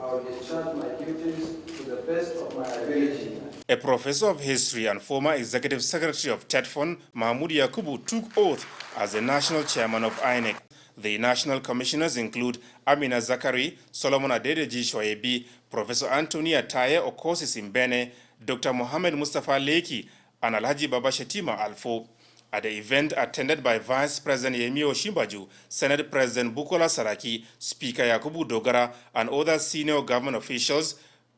I will discharge my duties to the best of my ability. A professor of history and former executive secretary of TETFON, Muhammadu Buhari, took oath as the national chairman of INEC. The national commissioners include Amina Zakari, Solomon Adedeji Shoebi, Professor Antonia Taye Okosi Simbene, Dr. Mohammed Mustafa Leki, and Alhaji Baba Shetima Alfo. At the event attended by Vice President Yemi Oshimbaju, Senate President Bukola Saraki, Speaker Yakubu Dogara, and other senior government officials,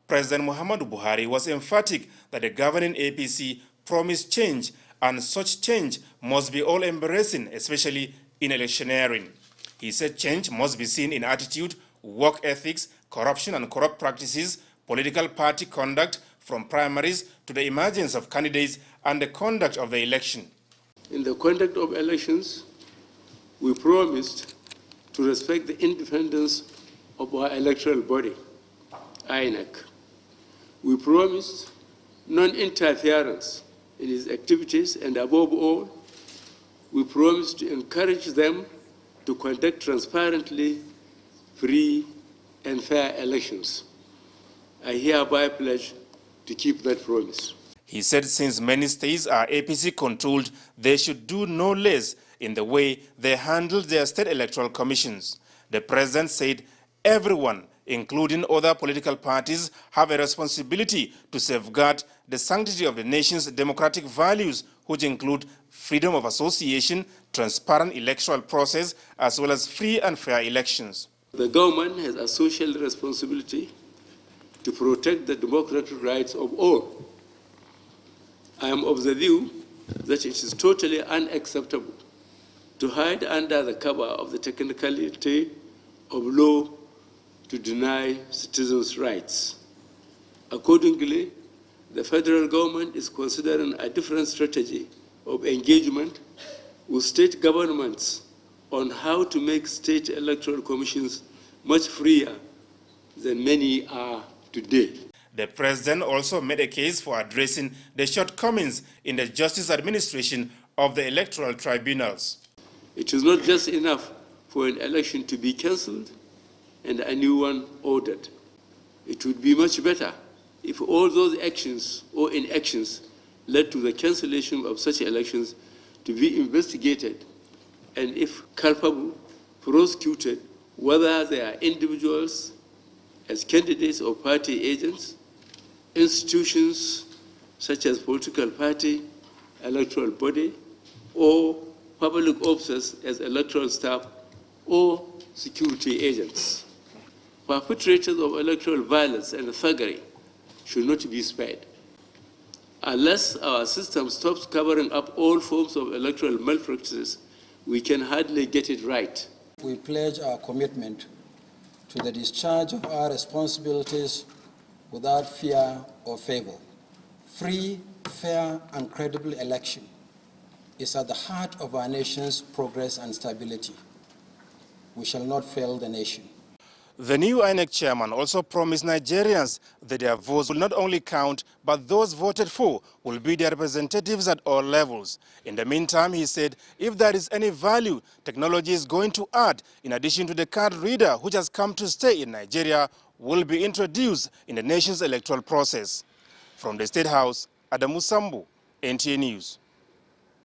President Muhammadu Buhari was emphatic that the governing APC promised change, and such change must be all-embracing, especially in electioneering. He said change must be seen in attitude, work ethics, corruption and corrupt practices, political party conduct, from primaries to the emergence of candidates and the conduct of the election. In the conduct of elections, we promised to respect the independence of our electoral body, INEC. We promised non-interference in its activities, and above all, we promised to encourage them to conduct transparently, free, and fair elections. I hereby pledge to keep that promise. He said since many states are APC-controlled, they should do no less in the way they handle their state electoral commissions. The president said everyone, including other political parties, have a responsibility to safeguard the sanctity of the nation's democratic values, which include freedom of association, transparent electoral process, as well as free and fair elections. The government has a social responsibility to protect the democratic rights of all. I am of the view that it is totally unacceptable to hide under the cover of the technicality of law to deny citizens' rights. Accordingly, the federal government is considering a different strategy of engagement with state governments on how to make state electoral commissions much freer than many are today. The president also made a case for addressing the shortcomings in the justice administration of the electoral tribunals. It is not just enough for an election to be cancelled and a new one ordered. It would be much better if all those actions or inactions led to the cancellation of such elections to be investigated, and if culpable, prosecuted, whether they are individuals as candidates or party agents, institutions such as political party, electoral body, or public officers as electoral staff or security agents. Perpetrators of electoral violence and thuggery should not be spared. Unless our system stops covering up all forms of electoral malpractices, we can hardly get it right. We pledge our commitment to the discharge of our responsibilities without fear or favor. Free, fair, and credible election is at the heart of our nation's progress and stability. We shall not fail the nation. The new INEC chairman also promised Nigerians that their votes will not only count, but those voted for will be their representatives at all levels. In the meantime, he said, if there is any value technology is going to add, in addition to the card reader which has come to stay in Nigeria, will be introduced in the nation's electoral process. From the State House, Adamu Sambu, NTA News.